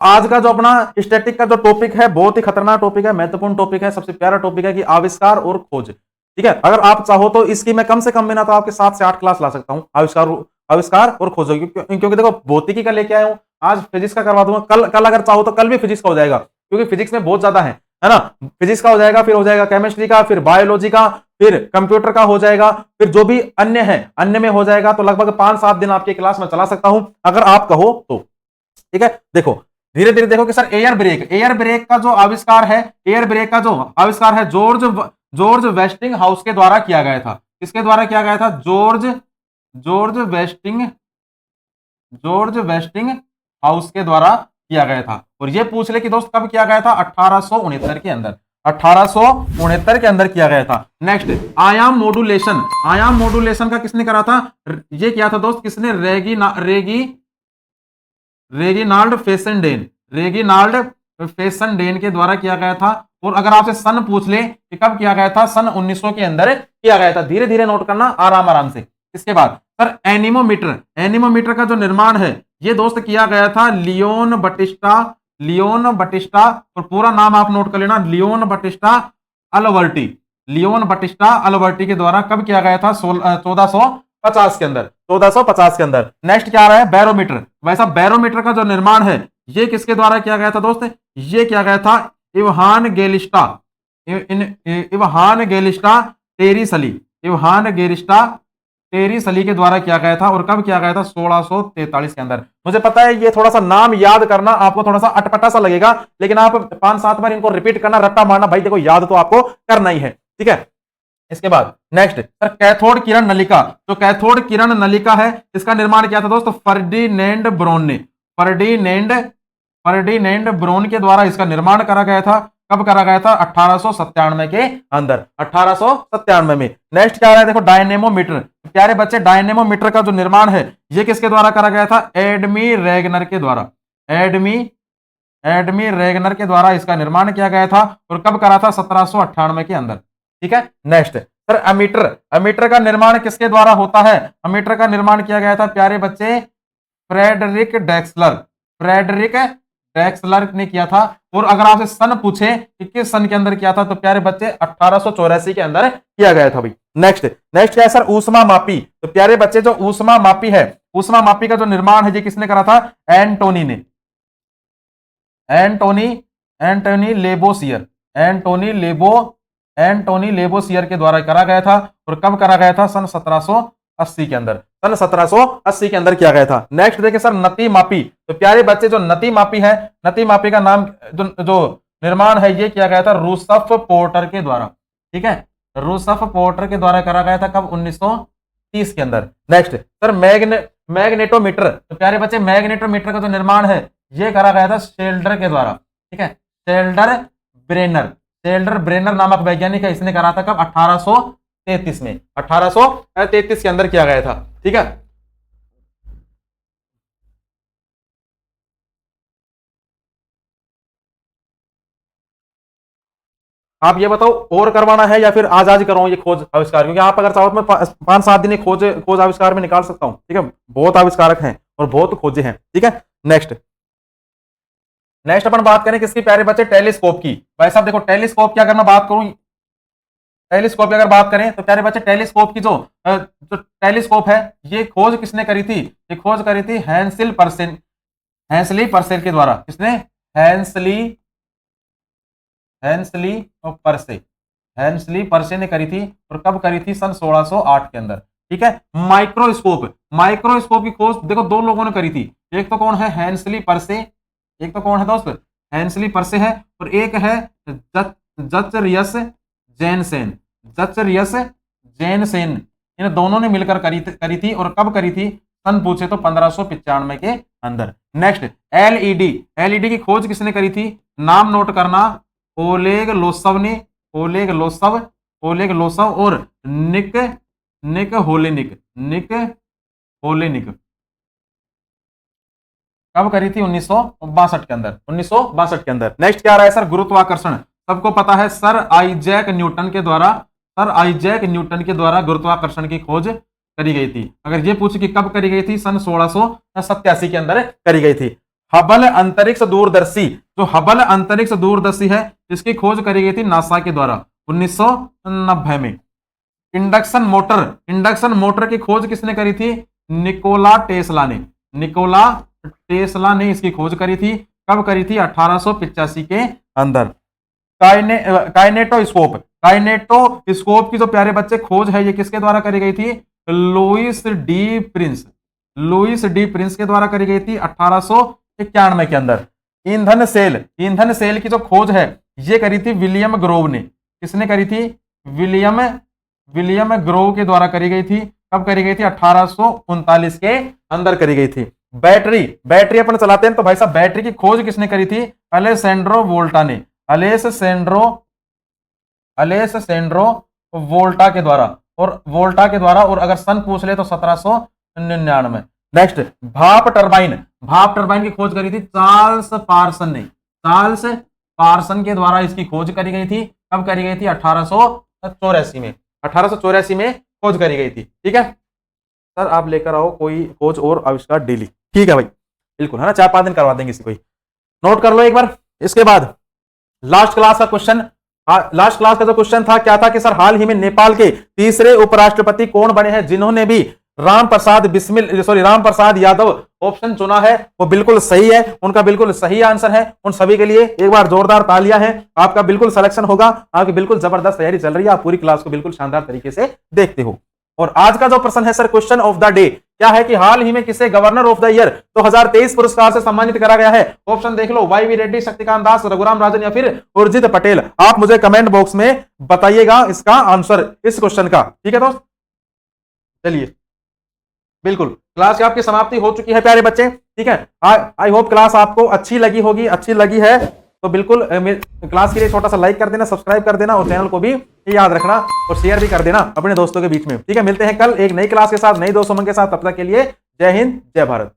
आज का जो अपना स्टैटिक का जो टॉपिक है बहुत ही खतरनाक टॉपिक है, महत्वपूर्ण टॉपिक है, सबसे प्यारा टॉपिक है कि आविष्कार और खोज। ठीक है, अगर आप चाहो तो इसकी मैं कम से कम में तो आपके 7 से 8 क्लास ला सकता हूं, आविष्कार और खोज, क्योंकि देखो भौतिकी का लेके आया हूं, आज फिजिक्स का करवा दूंगा, कल अगर चाहो तो कल भी फिजिक्स का हो जाएगा, क्योंकि फिजिक्स में बहुत ज्यादा है ना। फिजिक्स का हो जाएगा, फिर हो जाएगा केमिस्ट्री का, फिर बायोलॉजी का, फिर कंप्यूटर का हो जाएगा, फिर जो भी अन्य है अन्य में हो जाएगा। तो लगभग 5-7 दिन आपकी क्लास में चला सकता हूं अगर आप कहो तो। ठीक है, देखो धीरे धीरे देखो कि सर एयर ब्रेक का जो आविष्कार है, एयर ब्रेक का जो आविष्कार है जॉर्ज वेस्टिंग हाउस के द्वारा किया गया था। किसके द्वारा किया गया था? जॉर्ज वेस्टिंग हाउस के द्वारा किया गया था। और ये पूछ ले कि दोस्त कब किया गया था? 1869 के अंदर, 1869 के अंदर किया गया था। नेक्स्ट, आयाम मॉड्यूलेशन का किसने करा था? ये किया था दोस्त, किसने? रेगिनाल्ड फेसनडेन के द्वारा किया गया था। और अगर आपसे सन पूछ ले कि कब किया गया था? सन 1900 के अंदर किया गया था। धीरे धीरे नोट करना, आराम से। इसके बाद सर एनीमोमीटर का जो निर्माण है ये दोस्त किया गया था लियोन बटिस्टा, और पूरा नाम आप नोट कर लेना, लियोन बटिस्टा अल्बर्टी के द्वारा कब किया गया था? 1450 के अंदर, 1450 के अंदर। नेक्स्ट क्या आ रहा है? बैरोमीटर। वैसा बैरोमीटर का जो निर्माण है ये किसके द्वारा किया गया था दोस्त? ये किया गया था इवहान गेलिस्टा टेरीसली के द्वारा किया गया था। और कब किया गया था? 1643 के अंदर। मुझे पता है ये थोड़ा सा नाम याद करना आपको थोड़ा सा अटपटा सा लगेगा, लेकिन आप 5-7 बार इनको रिपीट करना, रट्टा मारना, भाई देखो याद तो आपको करना ही है। ठीक है, इसके बाद नेक्स्ट सर कैथोड किरण नलिका। जो कैथोड किरण नलिका है इसका निर्माण किया था दोस्तों फर्डिनेंड ब्रोन के द्वारा इसका निर्माण करा गया था। कब करा गया था? 1897 के अंदर, 1897 में। नेक्स्ट क्या है? देखो डायनेमोमीटर। प्यारे बच्चे, डायनेमोमीटर का जो निर्माण है ये किसके द्वारा करा गया था? एडमी रेगनर के द्वारा इसका निर्माण किया गया था। और कब करा था? 1798 के अंदर। ठीक है, नेक्स्ट सर अमीटर का निर्माण किसके द्वारा होता है? अमीटर का निर्माण किया गया था प्यारे बच्चे फ्रेडरिक डेक्सलर ने किया था। और अगर आपसे सन पूछे कि किस सन के अंदर किया था, तो प्यारे बच्चे 1884 के अंदर किया गया था भाई। नेक्स्ट क्या है सर? ऊष्मा मापी। तो प्यारे बच्चे जो ऊष्मा मापी है, ऊष्मा मापी का जो निर्माण है ये किसने करा था? एंटोनी लेबोसियर के द्वारा करा गया था। और कब करा गया था? सन 1780 के अंदर, सन 1780 के अंदर किया गया था। नेक्स्ट देखिए सर नती मापी। तो प्यारे बच्चे जो नती मापी है, नती मापी का नाम जो निर्माण है ये किया गया था रूसफ पोर्टर के द्वारा। ठीक है, रूसफ पोर्टर के द्वारा करा गया था। कब? 1930 के अंदर। Next sir magnetometer. तो प्यारे बच्चे मैग्नेटोमीटर का जो निर्माण है ये करा गया था शेल्डर के द्वारा। ठीक है, शेल्डर ब्रेनर नामक वैज्ञानिक है, इसने करा था। कब? 1833 में, 1833 के अंदर किया गया था। ठीक है, आप ये बताओ और करवाना है या फिर आज कराऊं ये खोज आविष्कार? क्योंकि आप अगर चाहो तो मैं 5-7 दिन खोज आविष्कार में निकाल सकता हूं। ठीक है, बहुत आविष्कारक हैं और बहुत खोजे हैं। ठीक है, नेक्स्ट अपन बात करें किसकी प्यारे बच्चे? टेलीस्कोप की। भाई साहब देखो टेलीस्कोप की अगर मैं बात करूं, टेलीस्कोप की अगर बात करें तो प्यारे बच्चे टेलीस्कोप की जो टेलीस्कोप है ये खोज किसने करी थी? ये खोज करी थी हैंसली पर्सेल के द्वारा। किसने? हैंसली पर्से ने करी थी। और कब करी थी? सन 1608 के अंदर। ठीक है, माइक्रोस्कोप की खोज देखो 2 लोगों ने करी थी। एक तो कौन है? हैंसली पर्से। एक तो कौन है दोस्त? हैंसली पर्से है। और एक है जचरियस जेनसेन। इन दोनों ने मिलकर करी थी। और कब करी थी? सन पूछे तो 1595 के अंदर। नेक्स्ट एलईडी की खोज किसने करी थी? नाम नोट करना, ओलेग लोसव और निक होलेनिक। कब करी थी? 1962 के अंदर, 1962 के अंदर। नेक्स्ट क्या आ रहा है सर? गुरुत्वाकर्षण। सबको पता है सर आइजैक न्यूटन के द्वारा गुरुत्वाकर्षण की खोज करी गई थी। अगर ये पूछे कि कब करी गई थी? सन 1687 के अंदर करी गई थी। हबल अंतरिक्ष दूरदर्शी, जो हबल अंतरिक्ष दूरदर्शी है इसकी खोज करी गई थी नासा के द्वारा 1990 में। इंडक्शन मोटर की खोज किसने करी थी? निकोला टेस्ला ने इसकी खोज करी थी। कब करी थी? 1885 के अंदर। काइनेटोस्कोप की जो प्यारे बच्चे खोज है ये किसके द्वारा करी गई थी? लुइस डी प्रिंस के द्वारा करी गई थी 1891 के अंदर। ईंधन सेल की जो खोज है ये करी थी विलियम ग्रोव ने। किसने करी थी? विलियम ग्रोव के द्वारा करी गई थी। कब करी गई थी? 1839 के अंदर करी गई थी। बैटरी अपन चलाते हैं तो भाई साहब बैटरी की खोज किसने करी थी? अलेसेंड्रो वोल्टा ने। अलेसेंड्रो वोल्टा के द्वारा और अगर सन पूछ ले तो 1799। नेक्स्ट, भाप टरबाइन की खोज करी थी चार्ल्स पार्सन के द्वारा इसकी खोज करी गई थी। कब करी गई थी? 1884 में खोज करी गई थी। ठीक है सर, आप लेकर आओ कोई खोज और आविष्कार डेली। ठीक है भाई, बिल्कुल है ना, 4-5 दिन करवा देंगे इसी को। नोट कर लो एक बार। इसके बाद लास्ट क्लास का जो क्वेश्चन था क्या था कि सर हाल ही में नेपाल के तीसरे उपराष्ट्रपति कौन बने हैं जिन्होंने भी राम प्रसाद यादव ऑप्शन चुना है? वो बिल्कुल सही है, उनका बिल्कुल सही आंसर है। उन सभी के लिए एक बार जोरदार तालियां हैं। आपका बिल्कुल सिलेक्शन होगा, आपकी बिल्कुल जबरदस्त तैयारी चल रही है, आप पूरी क्लास को बिल्कुल शानदार तरीके से देखते हो। और आज का जो प्रश्न है sir, question of the day क्या है कि हाल ही में किसे गवर्नर ऑफ द ईयर 2023 पुरस्कार से सम्मानित करा गया है? ऑप्शन देख लो, वाई वी रेड्डी, शक्तिकांत दास, रघुराम राजन या फिर उर्जित पटेल। आप मुझे कमेंट बॉक्स में बताइएगा इसका आंसर इस क्वेश्चन का। ठीक है दोस्त, चलिए बिल्कुल क्लास की आपकी समाप्ति हो चुकी है प्यारे बच्चे। ठीक है, आई होप क्लास आपको अच्छी लगी होगी। अच्छी लगी है तो बिल्कुल क्लास के लिए छोटा सा लाइक कर देना, सब्सक्राइब कर देना और चैनल को भी याद रखना और शेयर भी कर देना अपने दोस्तों के बीच में। ठीक है, मिलते हैं कल एक नई क्लास के साथ, नई दोस्तों के साथ। तब तक के लिए जय हिंद, जय भारत।